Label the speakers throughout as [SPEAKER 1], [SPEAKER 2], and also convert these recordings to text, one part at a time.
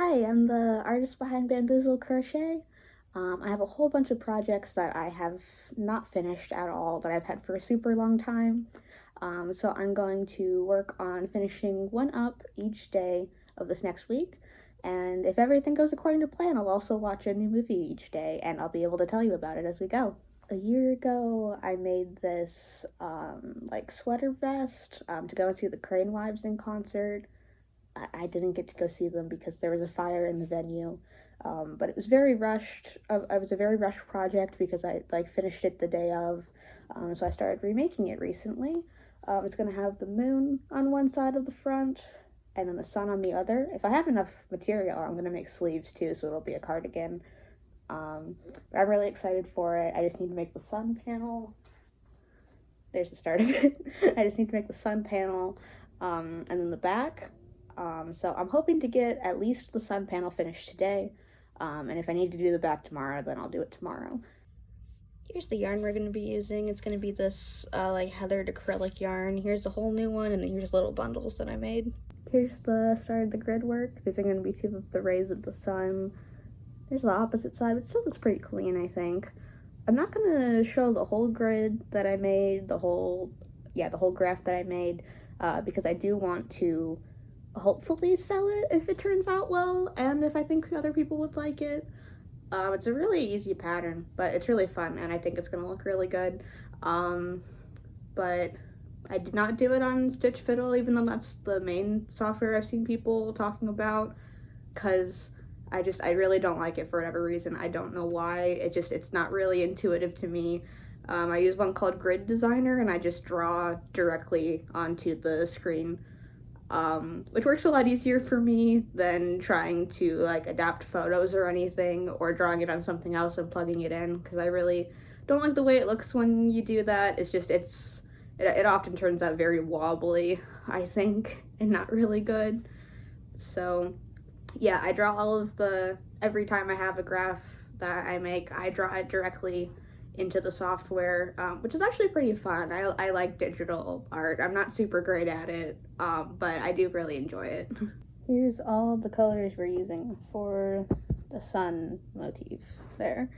[SPEAKER 1] Hi, I'm the artist behind Bamboozle Crochet. I have a whole bunch of projects that I have not finished at all that I've had for a super long time. So I'm going to work on finishing one up each day of this next week. And if everything goes according to plan, I'll also watch a new movie each day and I'll be able to tell you about it as we go. A year ago, I made this like sweater vest to go and see the Crane Wives in concert. I didn't get to go see them because there was a fire in the venue. But it was very rushed. It was a very rushed project because I like finished it the day of. So I started remaking it recently. It's gonna have the moon on one side of the front and then the sun on the other. If I have enough material, I'm gonna make sleeves too, so it'll be a cardigan. But I'm really excited for it. I just need to make the sun panel. There's the start of it. I just need to make the sun panel, and then the back. So I'm hoping to get at least the sun panel finished today. And if I need to do the back tomorrow, then I'll do it tomorrow. Here's the yarn we're going to be using. It's going to be this like heathered acrylic yarn. Here's a whole new one, and then here's little bundles that I made. Here's the start of the grid work. These are going to be two of the rays of the sun. There's the opposite side, but it still looks pretty clean, I think. I'm not going to show the whole grid that I made, the whole graph that I made, because I do want to hopefully sell it if it turns out well, and if I think other people would like it. It's a really easy pattern, but it's really fun, and I think it's going to look really good. But I did not do it on Stitch Fiddle, even though that's the main software I've seen people talking about, because I really don't like it for whatever reason. I don't know why. It's not really intuitive to me. I use one called Grid Designer, and I just draw directly onto the screen, which works a lot easier for me than trying to like adapt photos or anything, or drawing it on something else and plugging it in, because I really don't like the way it looks when you do that. It often turns out very wobbly, I think, and not really good. So yeah, I draw every time I have a graph that I make, I draw it directly into the software, which is actually pretty fun. I like digital art. I'm not super great at it, but I do really enjoy it. Here's all the colors we're using for the sun motif there.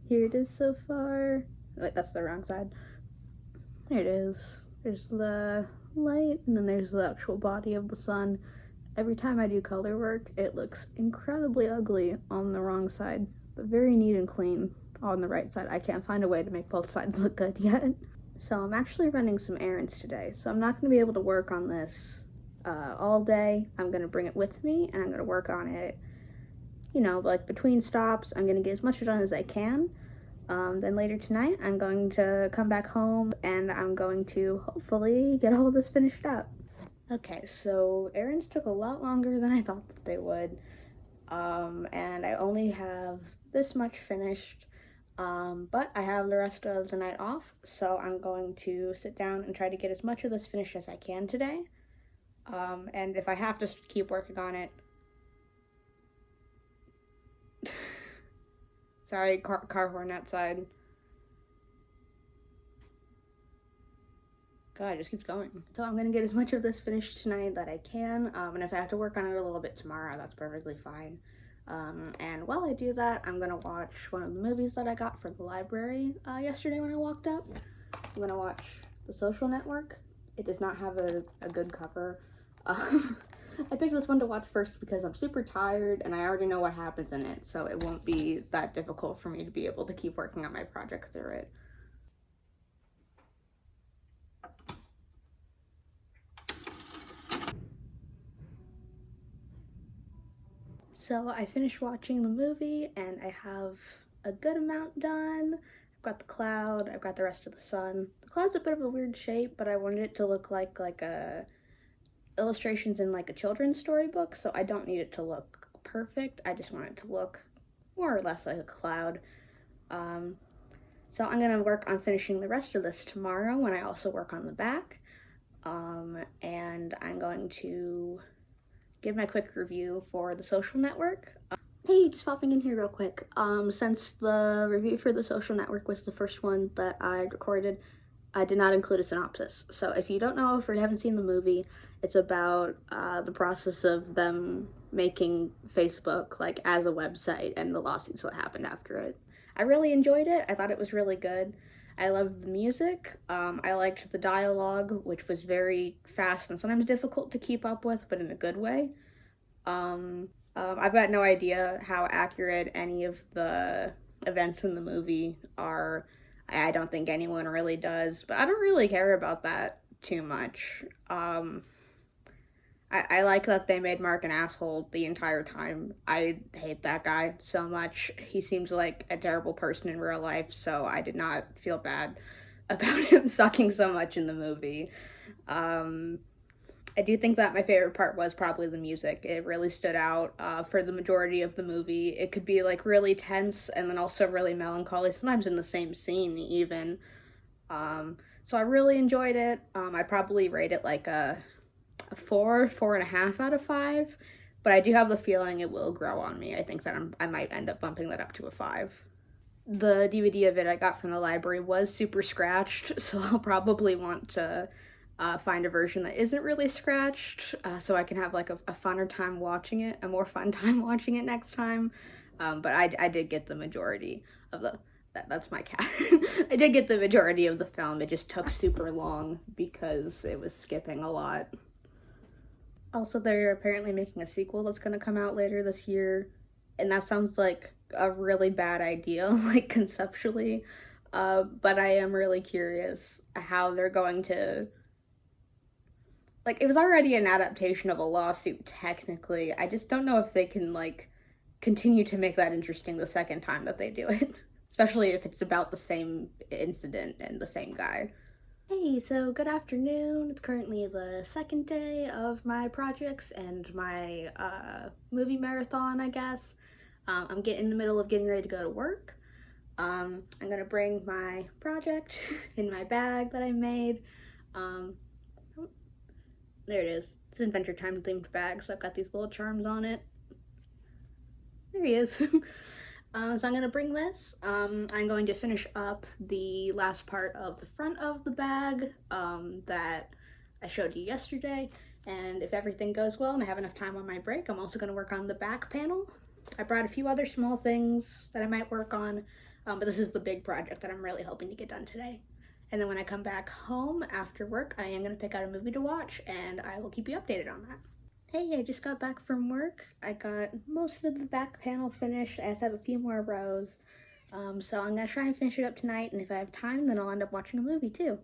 [SPEAKER 1] Here it is so far. Wait, that's the wrong side. There it is. There's the light, and then there's the actual body of the sun. Every time I do color work, it looks incredibly ugly on the wrong side, but very neat and clean on the right side. I can't find a way to make both sides look good yet. So I'm actually running some errands today, so I'm not going to be able to work on this all day. I'm going to bring it with me, and I'm going to work on it, you know, like between stops. I'm going to get as much done as I can. Then later tonight, I'm going to come back home, and I'm going to hopefully get all of this finished up. Okay, so errands took a lot longer than I thought that they would, and I only have this much finished, but I have the rest of the night off, so I'm going to sit down and try to get as much of this finished as I can today, and if I have to keep working on it, sorry, car horn outside. God, it just keeps going. So I'm gonna get as much of this finished tonight that I can, and if I have to work on it a little bit tomorrow, that's perfectly fine. And while I do that, I'm gonna watch one of the movies that I got from the library yesterday when I walked up. I'm gonna watch The Social Network. It does not have a good cover. I picked this one to watch first because I'm super tired and I already know what happens in it, so it won't be that difficult for me to be able to keep working on my project through it. So I finished watching the movie and I have a good amount done. I've got the cloud, I've got the rest of the sun. The cloud's a bit of a weird shape, but I wanted it to look like illustrations in like a children's storybook, so I don't need it to look perfect. I just want it to look more or less like a cloud. So I'm gonna work on finishing the rest of this tomorrow when I also work on the back. And I'm going to give my quick review for The Social Network. Hey, just popping in here real quick. Since the review for The Social Network was the first one that I recorded, I did not include a synopsis. So if you don't know, if you haven't seen the movie, it's about the process of them making Facebook like as a website and the lawsuits that happened after it. I really enjoyed it. I thought it was really good. I loved the music. I liked the dialogue, which was very fast and sometimes difficult to keep up with, but in a good way. I've got no idea how accurate any of the events in the movie are. I don't think anyone really does, but I don't really care about that too much. I like that they made Mark an asshole the entire time. I hate that guy so much. He seems like a terrible person in real life, so I did not feel bad about him sucking so much in the movie. I do think that my favorite part was probably the music. It really stood out for the majority of the movie. It could be like really tense and then also really melancholy, sometimes in the same scene even. So I really enjoyed it. I probably rate it like a 4.5 out of 5, but I do have the feeling it will grow on me. I think that I might end up bumping that up to a 5. The DVD of it I got from the library was super scratched, so I'll probably want to find a version that isn't really scratched, so I can have like a funner time watching it, a more fun time watching it next time. But I did get the majority of that's my cat. I did get the majority of the film. It just took super long because it was skipping a lot. Also, they're apparently making a sequel that's going to come out later this year, and that sounds like a really bad idea, like conceptually, but I am really curious how they're going to, like, it was already an adaptation of a lawsuit technically. I just don't know if they can like continue to make that interesting the second time that they do it, especially if it's about the same incident and the same guy. Hey, so good afternoon. It's currently the second day of my projects and my movie marathon, I guess. I'm in the middle of getting ready to go to work. I'm gonna bring my project in my bag that I made. There it is. It's an Adventure Time themed bag, so I've got these little charms on it. There he is. So I'm going to bring this. I'm going to finish up the last part of the front of the bag that I showed you yesterday. And if everything goes well and I have enough time on my break, I'm also going to work on the back panel. I brought a few other small things that I might work on, but this is the big project that I'm really hoping to get done today. And then when I come back home after work, I am going to pick out a movie to watch, and I will keep you updated on that. Hey, I just got back from work. I got most of the back panel finished. I just have a few more rows. So I'm gonna try and finish it up tonight, and if I have time, then I'll end up watching a movie too.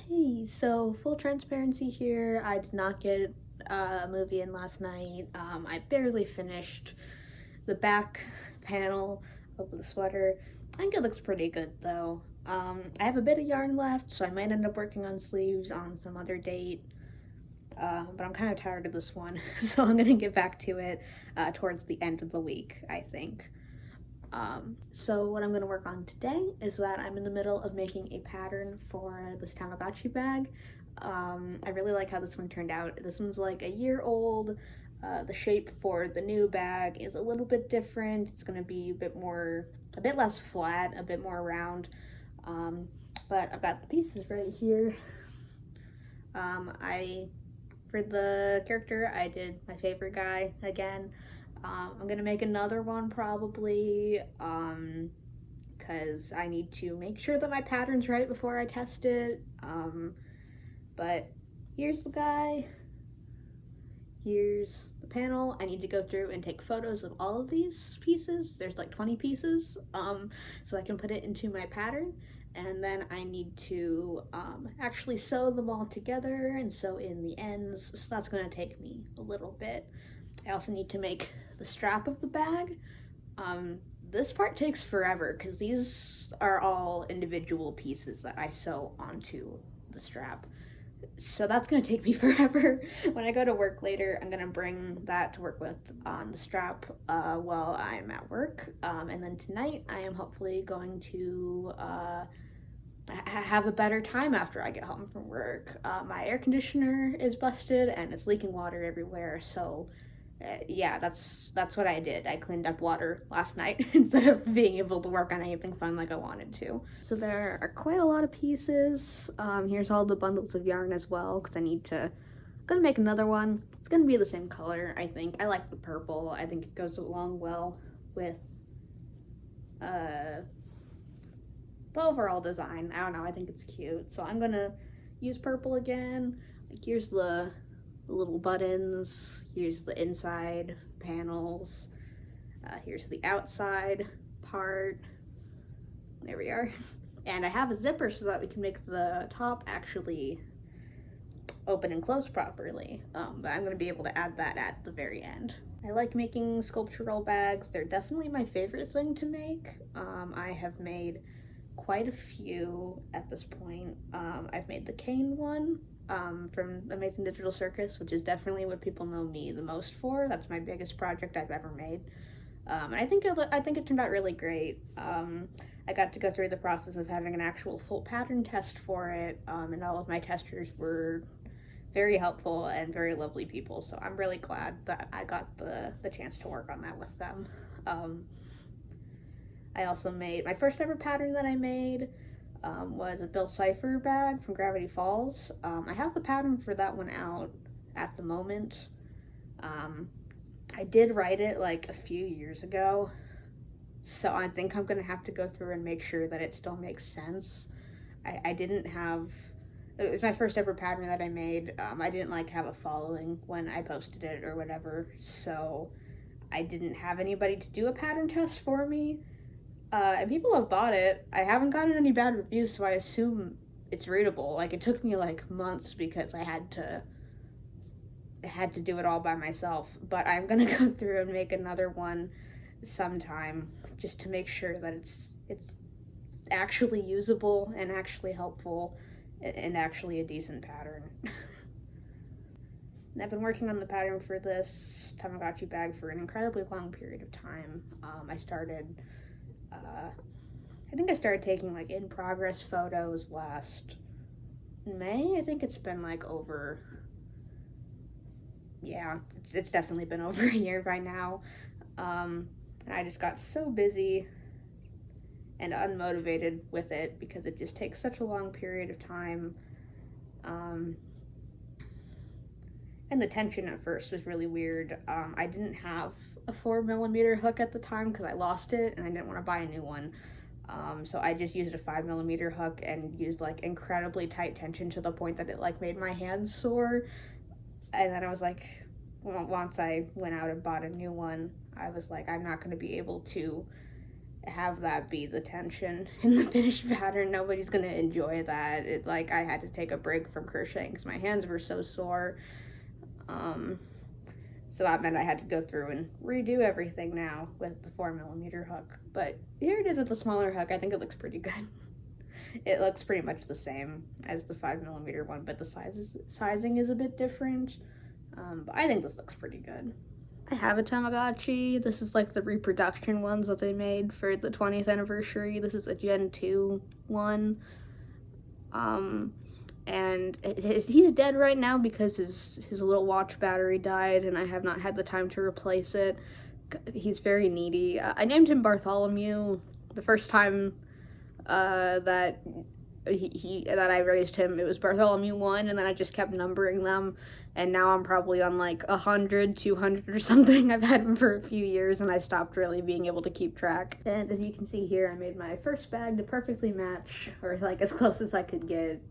[SPEAKER 1] Hey, so full transparency here, I did not get a movie in last night. I barely finished the back panel of the sweater. I think it looks pretty good though. I have a bit of yarn left, so I might end up working on sleeves on some other date. But I'm kind of tired of this one, so I'm gonna get back to it towards the end of the week, I think. So what I'm gonna work on today is that I'm in the middle of making a pattern for this Tamagotchi bag. I really like how this one turned out. This one's like a year old. The shape for the new bag is a little bit different. It's gonna be a bit less flat, a bit more round. But I've got the pieces right here. For the character, I did my favorite guy again. I'm gonna make another one probably, because I need to make sure that my pattern's right before I test it. But here's the guy. Here's the panel. I need to go through and take photos of all of these pieces. There's like 20 pieces, so I can put it into my pattern. And then I need to actually sew them all together and sew in the ends, so that's going to take me a little bit. I also need to make the strap of the bag. This part takes forever because these are all individual pieces that I sew onto the strap. So that's going to take me forever. When I go to work later, I'm going to bring that to work with on the strap while I'm at work. And then tonight, I am hopefully going to have a better time after I get home from work. My air conditioner is busted and it's leaking water everywhere, so Yeah, that's what I did. I cleaned up water last night instead of being able to work on anything fun like I wanted to. So there are quite a lot of pieces. Here's all the bundles of yarn as well, because I'm gonna make another one. It's gonna be the same color, I think. I like the purple. I think it goes along well with the overall design. I don't know, I think it's cute. So I'm gonna use purple again. Like, here's the little buttons, here's the inside panels, here's the outside part. There we are. And I have a zipper so that we can make the top actually open and close properly, but I'm going to be able to add that at the very end. I like making sculptural bags. They're definitely my favorite thing to make. I have made quite a few at this point. I've made the cane one from Amazing Digital Circus, which is definitely what people know me the most for. That's my biggest project I've ever made. And I think it turned out really great. I got to go through the process of having an actual full pattern test for it, and all of my testers were very helpful and very lovely people, so I'm really glad that I got the chance to work on that with them. I also made, my first ever pattern that I made was a Bill Cipher bag from Gravity Falls. I have the pattern for that one out at the moment. I did write it like a few years ago, so I think I'm gonna have to go through and make sure that it still makes sense. I didn't have, it was my first ever pattern that I made. I didn't like have a following when I posted it or whatever, so I didn't have anybody to do a pattern test for me. And people have bought it. I haven't gotten any bad reviews, so I assume it's readable. Like, it took me like months because I had to do it all by myself, but I'm gonna go through and make another one sometime just to make sure that it's actually usable and actually helpful and actually a decent pattern. And I've been working on the pattern for this Tamagotchi bag for an incredibly long period of time. I think I started taking like in progress photos last May. I think it's been like over, yeah, it's definitely been over a year by now. And I just got so busy and unmotivated with it because it just takes such a long period of time. And the tension at first was really weird. I didn't have a 4mm hook at the time because I lost it and I didn't want to buy a new one. So I just used a 5mm hook and used like incredibly tight tension to the point that it like made my hands sore. And then I was like, once I went out and bought a new one, I was like, I'm not going to be able to have that be the tension in the finished pattern. Nobody's going to enjoy that. It, like, I had to take a break from crocheting because my hands were so sore. So that meant I had to go through and redo everything now with the 4mm hook. But here it is with the smaller hook. I think it looks pretty good. It looks pretty much the same as the 5mm one, but the sizing is a bit different. But I think this looks pretty good. I have a Tamagotchi. This is like the reproduction ones that they made for the 20th anniversary. This is a Gen 2 one. And he's dead right now because his little watch battery died and I have not had the time to replace it. He's very needy. I named him Bartholomew the first time that I raised him. It was Bartholomew 1, and then I just kept numbering them, and now I'm probably on like 100, 200 or something. I've had him for a few years and I stopped really being able to keep track. And as you can see here, I made my first bag to perfectly match, or like as close as I could get,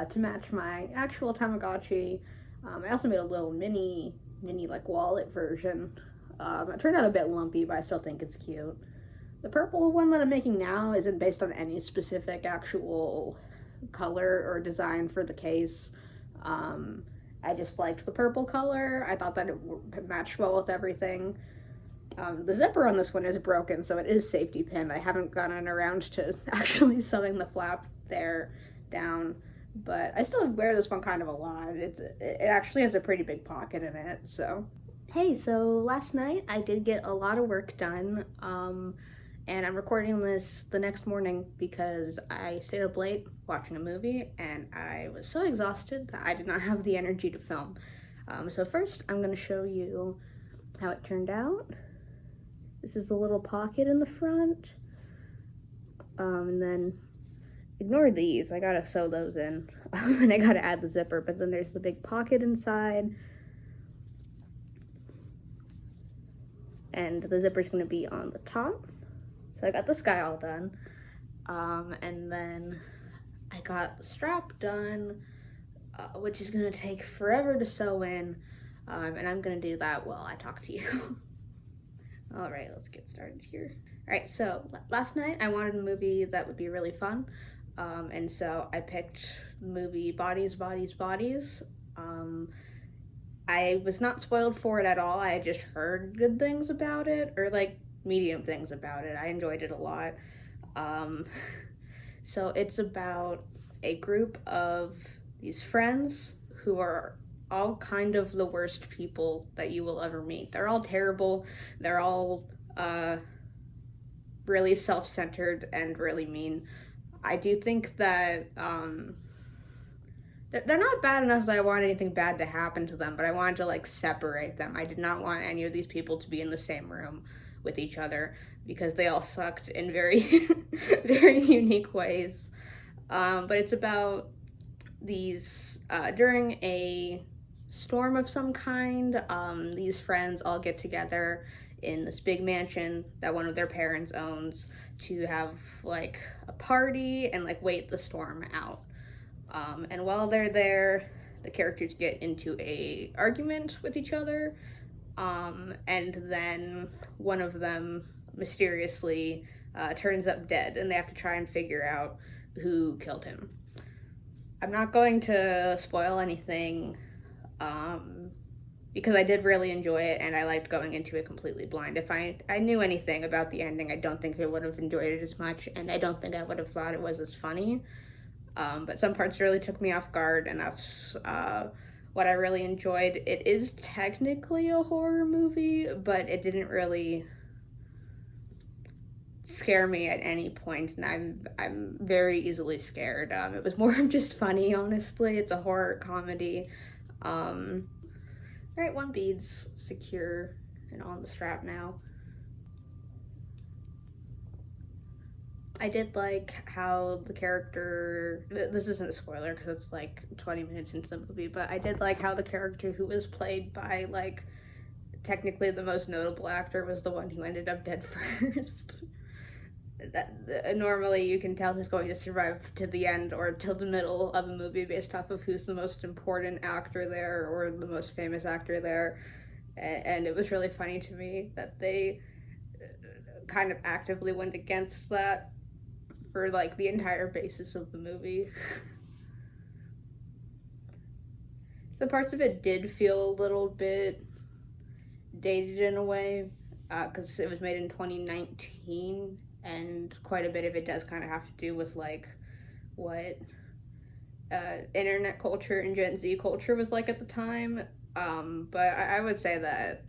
[SPEAKER 1] to match my actual Tamagotchi. I also made a little mini like wallet version. It turned out a bit lumpy, but I still think it's cute. The purple one that I'm making now isn't based on any specific actual color or design for the case. I just liked the purple color. I thought that it matched well with everything. The zipper on this one is broken, so it is safety pinned. I haven't gotten around to actually sewing the flap there down, but I still wear this one kind of a lot. It actually has a pretty big pocket in it, so. Hey, so last night I did get a lot of work done, and I'm recording this the next morning because I stayed up late watching a movie and I was so exhausted that I did not have the energy to film. So first I'm going to show you how it turned out. This is a little pocket in the front. And then ignore these, I gotta sew those in. And I gotta add the zipper, but then there's the big pocket inside. And the zipper's gonna be on the top. So I got this guy all done. And then I got the strap done, which is gonna take forever to sew in. And I'm gonna do that while I talk to you. All right, let's get started here. All right, so last night I wanted a movie that would be really fun. And so I picked the movie Bodies, Bodies, Bodies. I was not spoiled for it at all. I had just heard good things about it, or like medium things about it. I enjoyed it a lot. So it's about a group of these friends who are all kind of the worst people that you will ever meet. They're all terrible. They're all really self-centered and really mean. I do think that they're not bad enough that I want anything bad to happen to them, but I wanted to like separate them. I did not want any of these people to be in the same room with each other because they all sucked in very, very unique ways. But it's about these, during a storm of some kind, these friends all get together in this big mansion that one of their parents owns to have like a party and like wait the storm out. And while they're there, the characters get into a argument with each other, and then one of them mysteriously turns up dead, and they have to try and figure out who killed him. I'm not going to spoil anything, because I did really enjoy it, and I liked going into it completely blind. If I knew anything about the ending, I don't think I would have enjoyed it as much, and I don't think I would have thought it was as funny. But some parts really took me off guard, and that's what I really enjoyed. It is technically a horror movie, but it didn't really scare me at any point, and I'm very easily scared. It was more of just funny, honestly. It's a horror comedy. All right, one bead's secure and on the strap now. I did like how the character, this isn't a spoiler because it's like 20 minutes into the movie, but I did like how the character who was played by like technically the most notable actor was the one who ended up dead first. Normally you can tell who's going to survive to the end or till the middle of a movie based off of who's the most important actor there or the most famous actor there. And it was really funny to me that they kind of actively went against that for like the entire basis of the movie. Some parts of it did feel a little bit dated in a way, because it was made in 2019, and quite a bit of it does kind of have to do with like what internet culture and Gen Z culture was like at the time. But I would say that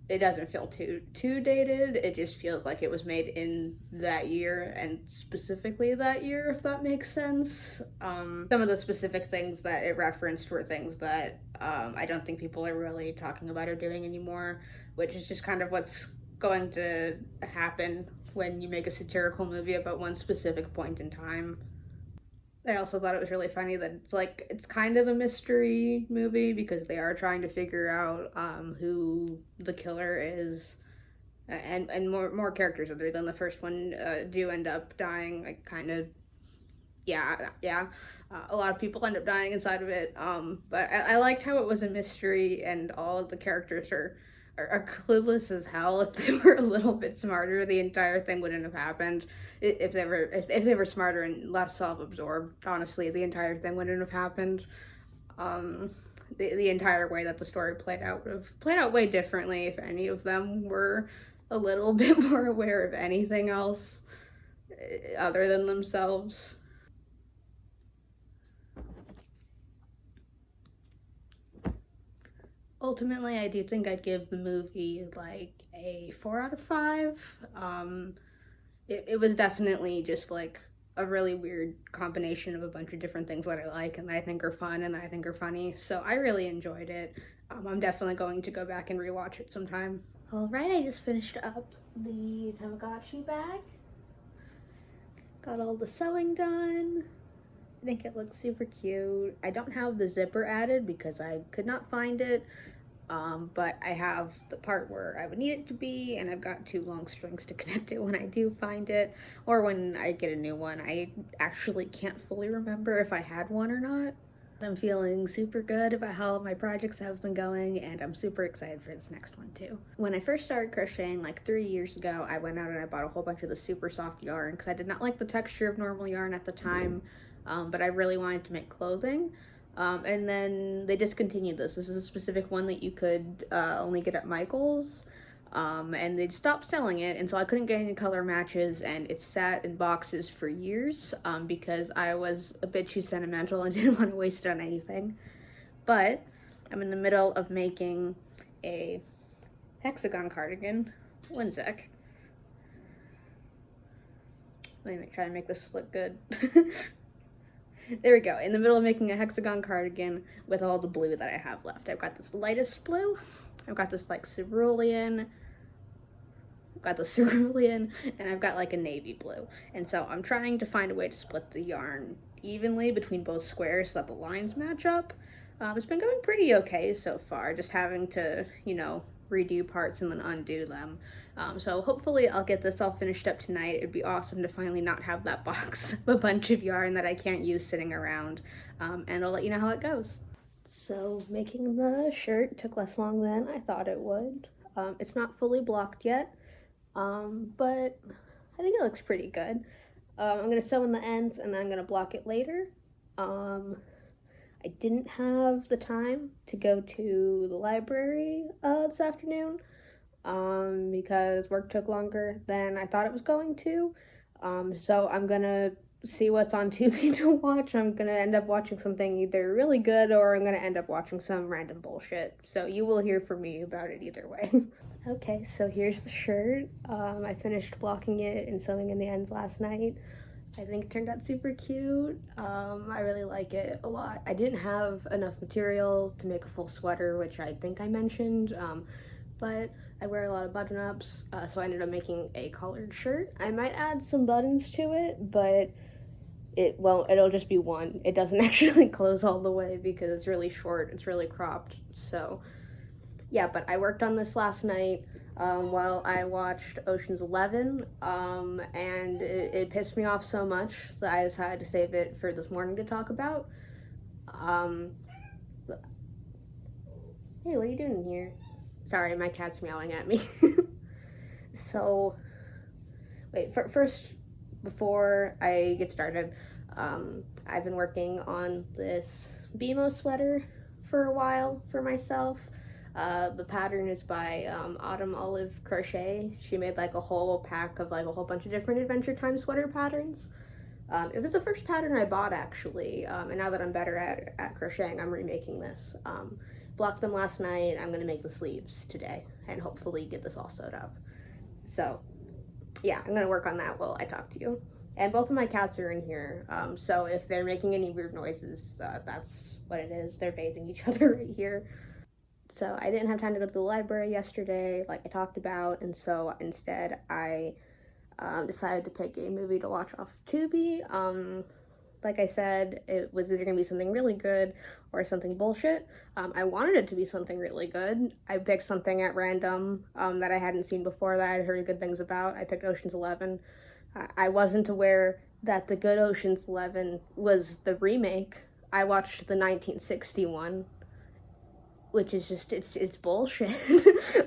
[SPEAKER 1] it doesn't feel too dated. It just feels like it was made in that year, and specifically that year, if that makes sense. Some of the specific things that it referenced were things that I don't think people are really talking about or doing anymore, which is just kind of what's going to happen when you make a satirical movie about one specific point in time. I also thought it was really funny that it's kind of a mystery movie because they are trying to figure out who the killer is, and more characters other than the first one do end up dying. Like kind of, yeah. A lot of people end up dying inside of it. But I liked how it was a mystery and all of the characters are clueless as hell. If they were a little bit smarter, the entire thing wouldn't have happened. If they were smarter and less self-absorbed, honestly, the entire thing wouldn't have happened. The entire way that the story played out would have played out way differently if any of them were a little bit more aware of anything else other than themselves. Ultimately, I do think I'd give the movie like a 4 out of 5. It was definitely just like a really weird combination of a bunch of different things that I like and that I think are fun and that I think are funny. So I really enjoyed it. I'm definitely going to go back and rewatch it sometime. All right, I just finished up the Tamagotchi bag. Got all the sewing done. I think it looks super cute. I don't have the zipper added because I could not find it, but I have the part where I would need it to be, and I've got 2 long strings to connect it when I do find it, or when I get a new one. I actually can't fully remember if I had one or not. I'm feeling super good about how my projects have been going, and I'm super excited for this next one too. When I first started crocheting like 3 years ago, I went out and I bought a whole bunch of the super soft yarn because I did not like the texture of normal yarn at the time, but I really wanted to make clothing. And then they discontinued this. This is a specific one that you could only get at Michael's. And they stopped selling it, and so I couldn't get any color matches, and it sat in boxes for years because I was a bit too sentimental and didn't want to waste it on anything. But I'm in the middle of making a hexagon cardigan. One sec. Let me try to make this look good. There we go. In the middle of making a hexagon cardigan with all the blue that I have left. I've got this lightest blue. I've got this like cerulean. And I've got like a navy blue. And so I'm trying to find a way to split the yarn evenly between both squares so that the lines match up. It's been going pretty okay so far, just having to, you know, redo parts and then undo them. So hopefully I'll get this all finished up tonight. It'd be awesome to finally not have that box of a bunch of yarn that I can't use sitting around. And I'll let you know how it goes. So making the shirt took less long than I thought it would. It's not fully blocked yet, but I think it looks pretty good. I'm gonna sew in the ends and then I'm gonna block it later. I didn't have the time to go to the library this afternoon because work took longer than I thought it was going to. So I'm gonna see what's on Tubi to watch. I'm gonna end up watching something either really good or I'm gonna end up watching some random bullshit. So you will hear from me about it either way. Okay, so here's the shirt. I finished blocking it and sewing in the ends last night. I think it turned out super cute. I really like it a lot. I didn't have enough material to make a full sweater, which I think I mentioned, but I wear a lot of button-ups, so I ended up making a collared shirt. I might add some buttons to it, but it'll just be one. It doesn't actually close all the way because it's really short, it's really cropped, so yeah, but I worked on this last night while I watched Ocean's 11, and it pissed me off so much that I decided to save it for this morning to talk about. Hey, what are you doing here? Sorry, my cat's meowing at me. So, wait, first, before I get started, I've been working on this BMO sweater for a while for myself. The pattern is by Autumn Olive Crochet. She made like a whole pack of like a whole bunch of different Adventure Time sweater patterns. It was the first pattern I bought actually, and now that I'm better at crocheting, I'm remaking this. Blocked them last night. I'm gonna make the sleeves today and hopefully get this all sewed up. So yeah, I'm gonna work on that while I talk to you. And both of my cats are in here, so if they're making any weird noises, that's what it is. They're bathing each other right here. So I didn't have time to go to the library yesterday, like I talked about, and so instead I decided to pick a movie to watch off of Tubi. Like I said, it was either going to be something really good or something bullshit. I wanted it to be something really good. I picked something at random that I hadn't seen before that I'd heard good things about. I picked Ocean's 11. I wasn't aware that the good Ocean's 11 was the remake. I watched the 1961, which is just, it's bullshit.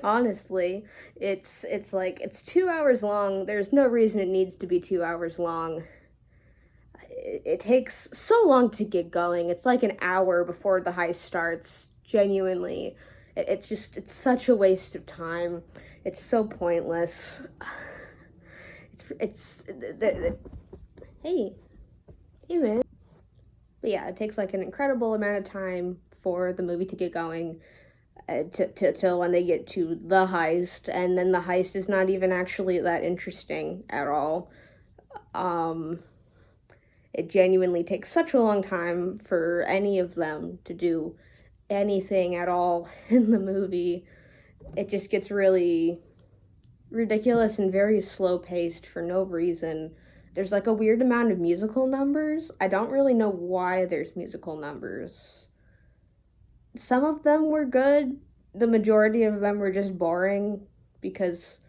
[SPEAKER 1] Honestly, it's like, it's 2 hours long. There's no reason it needs to be 2 hours long. It takes so long to get going. It's like an hour before the heist starts. Genuinely, it's such a waste of time. It's so pointless. Hey man. But yeah, it takes like an incredible amount of time for the movie to get going, till when they get to the heist, and then the heist is not even actually that interesting at all. It genuinely takes such a long time for any of them to do anything at all in the movie. It just gets really ridiculous and very slow paced for no reason. There's like a weird amount of musical numbers. I don't really know why there's musical numbers. Some of them were good. The majority of them were just boring because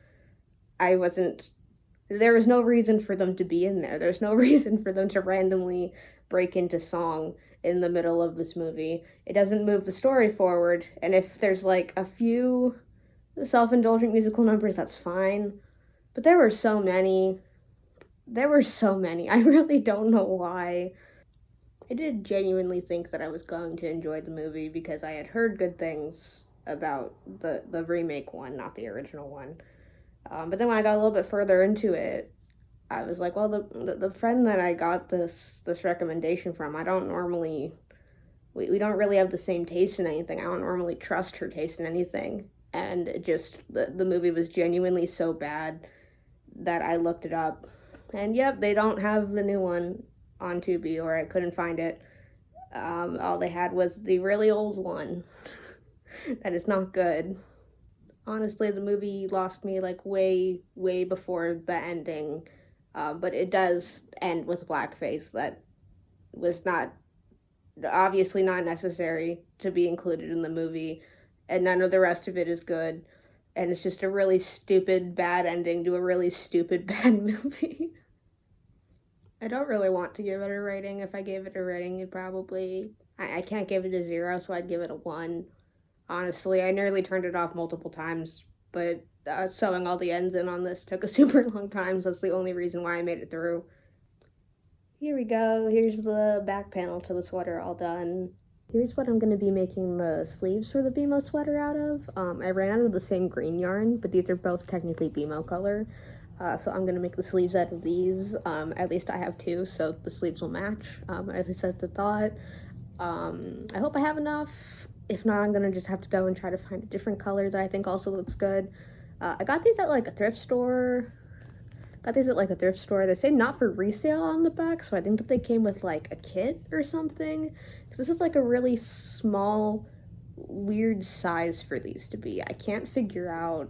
[SPEAKER 1] I wasn't there was no reason for them to be in there. There's no reason for them to randomly break into song in the middle of this movie. It doesn't move the story forward, and if there's like a few self-indulgent musical numbers, that's fine. But there were so many. There were so many. I really don't know why. I did genuinely think that I was going to enjoy the movie because I had heard good things about the remake one, not the original one. But then when I got a little bit further into it, I was like, well, the friend that I got this recommendation from, I don't normally, we don't really have the same taste in anything. I don't normally trust her taste in anything. And it just, the movie was genuinely so bad that I looked it up. And yep, they don't have the new one on Tubi, or I couldn't find it. All they had was the really old one. That is not good. Honestly, the movie lost me like way before the ending, but it does end with blackface that was not obviously not necessary to be included in the movie, and none of the rest of it is good, and it's just a really stupid bad ending to a really stupid bad movie. I don't really want to give it a rating. If I gave it a rating, it'd probably I can't give it a 0, so I'd give it a 1. Honestly, I nearly turned it off multiple times, but sewing all the ends in on this took a super long time, so that's the only reason why I made it through. Here we go. Here's the back panel to the sweater all done. Here's what I'm going to be making the sleeves for the BMO sweater out of. I ran out of the same green yarn, but these are both technically BMO color, so I'm going to make the sleeves out of these. At least I have 2, so the sleeves will match. At least that's the thought. I hope I have enough. If not, I'm gonna just have to go and try to find a different color that I think also looks good. I got these at like a thrift store. They say not for resale on the back, so I think that they came with like a kit or something. Because this is like a really small, weird size for these to be. I can't figure out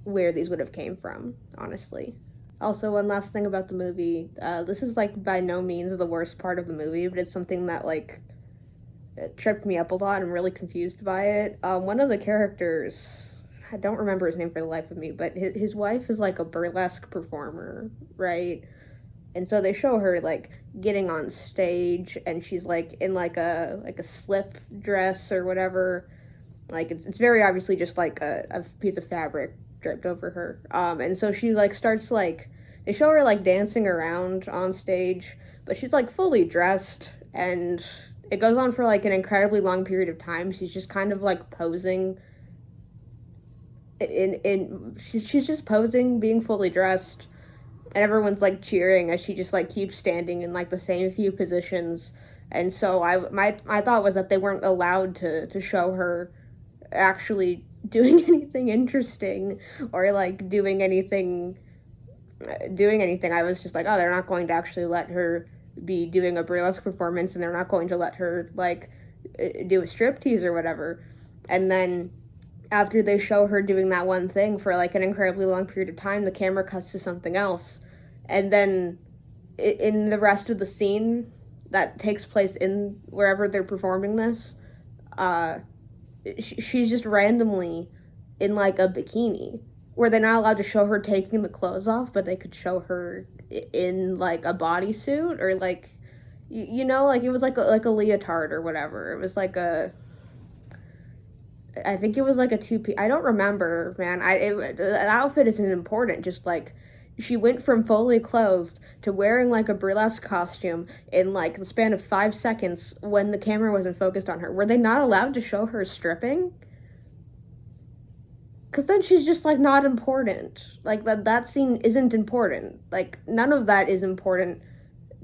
[SPEAKER 1] where these would have came from, honestly. Also, one last thing about the movie. This is like by no means the worst part of the movie, but it's something that like it tripped me up a lot. I'm really confused by it. One of the characters, I don't remember his name for the life of me, but his wife is like a burlesque performer, right? And so they show her like getting on stage, and she's like in like a slip dress or whatever. Like it's very obviously just like a piece of fabric draped over her. And so she like starts like they show her like dancing around on stage, but she's like fully dressed, and it goes on for like an incredibly long period of time. She's just kind of like posing she's just posing, being fully dressed, and everyone's like cheering as she just like keeps standing in like the same few positions. And so my thought was that they weren't allowed to show her actually doing anything interesting or like doing anything. I was just like, oh, they're not going to actually let her be doing a burlesque performance, and they're not going to let her like do a striptease or whatever. And then after they show her doing that one thing for like an incredibly long period of time, the camera cuts to something else, and then in the rest of the scene that takes place in wherever they're performing this, she's just randomly in like a bikini, where they're not allowed to show her taking the clothes off, but they could show her in like a bodysuit, or like you know, like it was like a leotard or whatever. It was like I think it was like a 2-piece. I don't remember, man. The outfit isn't important. Just like she went from fully clothed to wearing like a burlesque costume in like the span of 5 seconds when the camera wasn't focused on her. Were they not allowed to show her stripping? Because then she's just like not important. Like that scene isn't important. Like none of that is important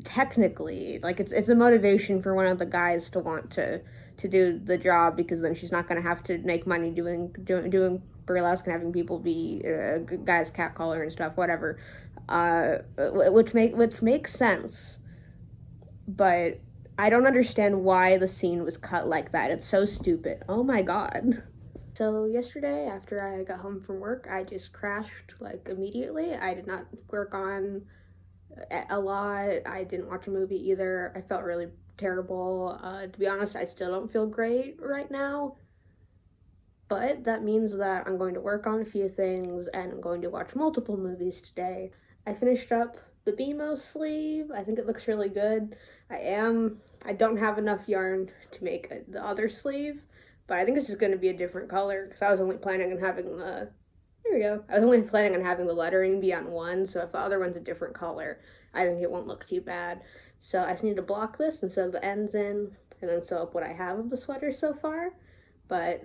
[SPEAKER 1] technically. Like it's a motivation for one of the guys to want to do the job, because then she's not going to have to make money doing burlesque and having people be guys catcaller and stuff, whatever. Which makes sense. But I don't understand why the scene was cut like that. It's so stupid. Oh my god. So yesterday, after I got home from work, I just crashed, like, immediately. I did not work on a lot. I didn't watch a movie either. I felt really terrible. To be honest, I still don't feel great right now. But that means that I'm going to work on a few things and I'm going to watch multiple movies today. I finished up the BMO sleeve. I think it looks really good. I don't have enough yarn to make the other sleeve, but I think it's just going to be a different color because I was only planning on having the, there we go. I was only planning on having the lettering be on one, so if the other one's a different color, I think it won't look too bad. So I just need to block this and sew the ends in and then sew up what I have of the sweater so far. But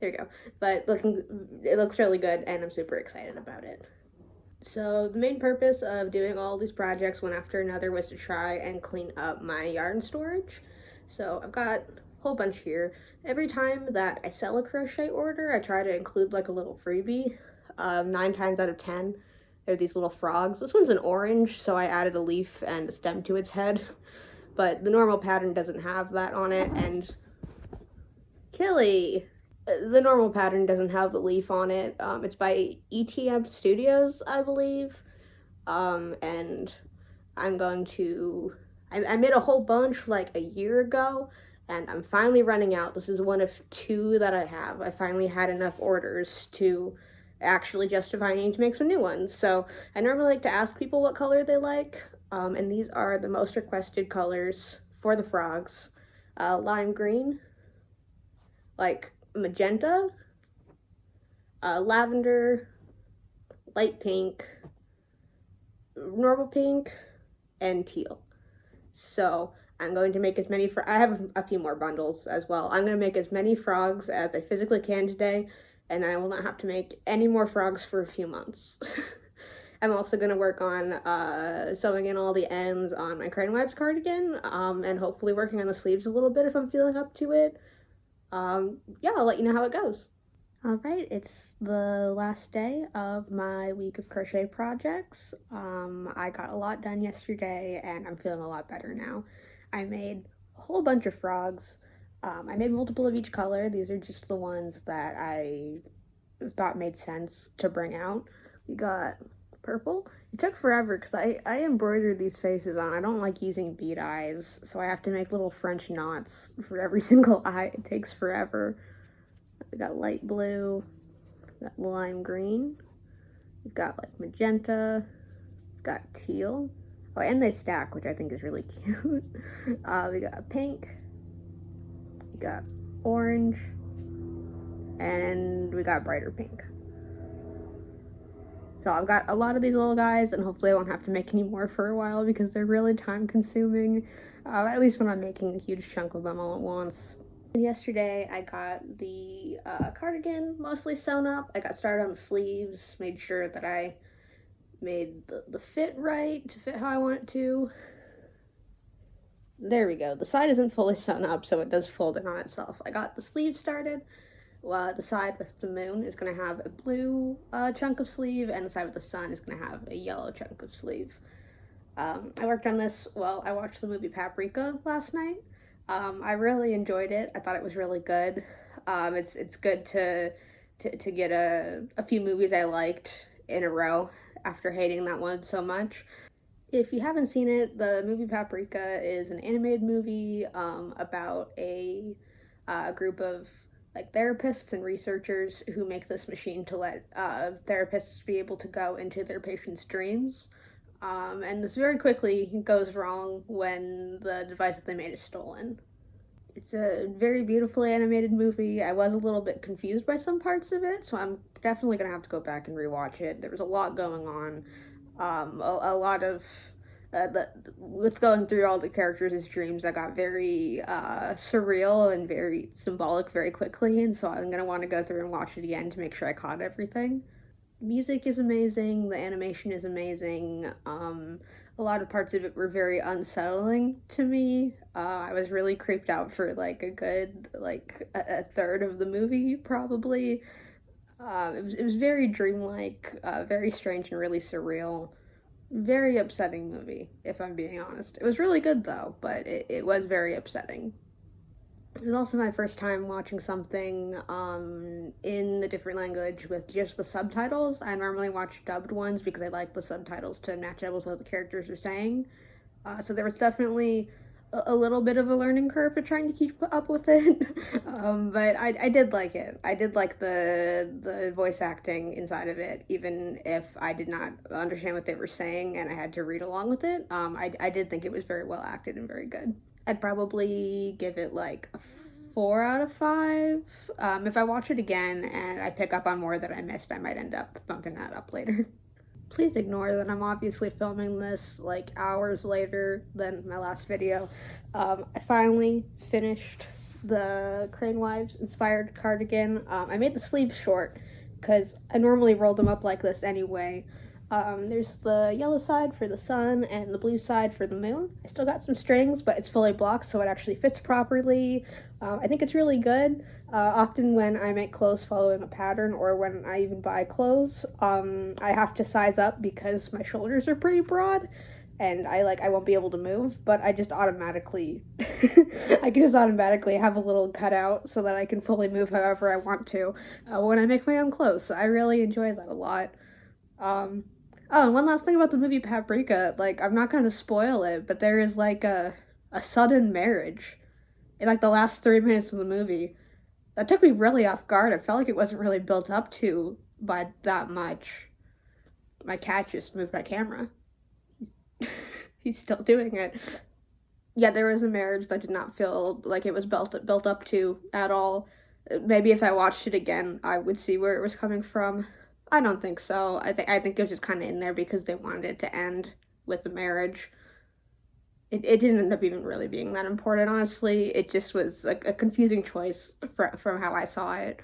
[SPEAKER 1] there you go. But it looks really good and I'm super excited about it. So the main purpose of doing all these projects one after another was to try and clean up my yarn storage. So I've got a whole bunch here. Every time that I sell a crochet order, I try to include like a little freebie. 9 times out of 10, they're these little frogs. This one's an orange, so I added a leaf and a stem to its head. But the normal pattern doesn't have that on it, and Killy! The normal pattern doesn't have the leaf on it. It's by ETM Studios, I believe. And I'm going to... I made a whole bunch like a year ago, and I'm finally running out. This is one of 2 that I have. I finally had enough orders to actually justify needing to make some new ones. So I normally like to ask people what color they like, and these are the most requested colors for the frogs. Lime green, like magenta, lavender, light pink, normal pink, and teal. So I'm going to make as many, I have a few more bundles as well. I'm going to make as many frogs as I physically can today, and I will not have to make any more frogs for a few months. I'm also going to work on sewing in all the ends on my Crane Wives cardigan, and hopefully working on the sleeves a little bit if I'm feeling up to it. Yeah, I'll let you know how it goes. Alright, it's the last day of my week of crochet projects. I got a lot done yesterday and I'm feeling a lot better now. I made a whole bunch of frogs. I made multiple of each color. These are just the ones that I thought made sense to bring out. We got purple. It took forever because I embroidered these faces on. I don't like using bead eyes, so I have to make little French knots for every single eye. It takes forever. We got light blue, we got lime green, we've got like magenta, we've got teal. Oh, and they stack, which I think is really cute. We got pink, we got orange, and we got brighter pink. So I've got a lot of these little guys, and hopefully I won't have to make any more for a while because they're really time consuming, at least when I'm making a huge chunk of them all at once. Yesterday I got the cardigan mostly sewn up. I got started on the sleeves, made sure that I made the fit right to fit how I want it to. There we go. The side isn't fully sewn up, so it does fold in on itself. I got the sleeve started. The side with the moon is going to have a blue chunk of sleeve, and the side with the sun is going to have a yellow chunk of sleeve. I worked on this while I watched the movie Paprika last night. I really enjoyed it. I thought it was really good. It's good to get a few movies I liked in a row after hating that one so much. If you haven't seen it, the movie Paprika is an animated movie about a group of like therapists and researchers who make this machine to let therapists be able to go into their patients' dreams. And this very quickly goes wrong when the device that they made is stolen. It's a very beautifully animated movie. I was a little bit confused by some parts of it, so I'm definitely going to have to go back and rewatch it. There was a lot going on. A lot of... with going through all the characters' dreams, I got very surreal and very symbolic very quickly, and so I'm going to want to go through and watch it again to make sure I caught everything. Music is amazing, the animation is amazing. A lot of parts of it were very unsettling to me. I was really creeped out for like a good, like a third of the movie, probably. It was very dreamlike, very strange and really surreal.
[SPEAKER 2] Very upsetting movie, if I'm being honest. It was really good though, but it was very upsetting. It was also my first time watching something in the different language with just the subtitles. I normally watch dubbed ones because I like the subtitles to match up with what the characters are saying. So there was definitely a little bit of a learning curve to trying to keep up with it. But I did like it. I did like the voice acting inside of it, even if I did not understand what they were saying and I had to read along with it. I did think it was very well acted and very good. I'd probably give it like a 4 out of 5. If I watch it again and I pick up on more that I missed, I might end up bumping that up later. Please ignore that I'm obviously filming this like hours later than my last video. I finally finished the Crane Wives inspired cardigan. I made the sleeves short because I normally roll them up like this anyway. There's the yellow side for the sun and the blue side for the moon. I still got some strings, but it's fully blocked, so it actually fits properly. I think it's really good. Often when I make clothes following a pattern, or when I even buy clothes, I have to size up because my shoulders are pretty broad, and I won't be able to move, but I just automatically, I can just automatically have a little cutout so that I can fully move however I want to when I make my own clothes. So I really enjoy that a lot. Oh, and one last thing about the movie Paprika, like, I'm not gonna spoil it, but there is like a sudden marriage in like the last 3 minutes of the movie. That took me really off guard. I felt like it wasn't really built up to by that much. My cat just moved my camera. He's still doing it. Yeah, there was a marriage that did not feel like it was built up to at all. Maybe if I watched it again, I would see where it was coming from. I don't think so. I think it was just kind of in there because they wanted it to end with the marriage. It didn't end up even really being that important, honestly. It just was a confusing choice from how I saw it.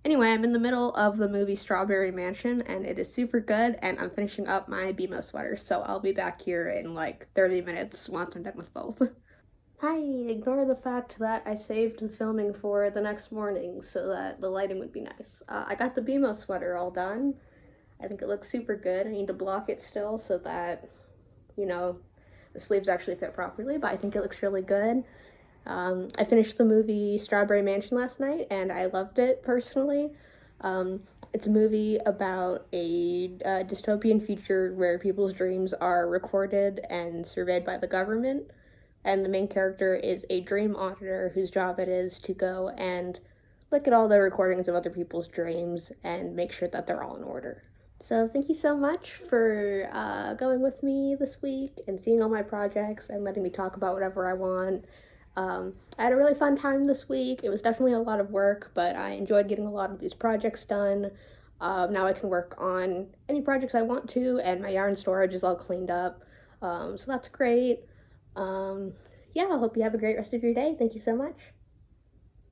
[SPEAKER 2] Anyway, I'm in the middle of the movie Strawberry Mansion, and it is super good, and I'm finishing up my BMO sweater, so I'll be back here in like 30 minutes once I'm done with both. Hi, ignore the fact that I saved the filming for the next morning so that the lighting would be nice. I got the BMO sweater all done. I think it looks super good. I need to block it still so that, you know, the sleeves actually fit properly, but I think it looks really good. I finished the movie Strawberry Mansion last night, and I loved it personally. It's a movie about a dystopian future where people's dreams are recorded and surveyed by the government. And the main character is a dream auditor whose job it is to go and look at all the recordings of other people's dreams and make sure that they're all in order. So thank you so much for going with me this week and seeing all my projects and letting me talk about whatever I want. I had a really fun time this week. It was definitely a lot of work, but I enjoyed getting a lot of these projects done. Now I can work on any projects I want to, and my yarn storage is all cleaned up. So that's great. Yeah, I hope you have a great rest of your day. Thank you so much.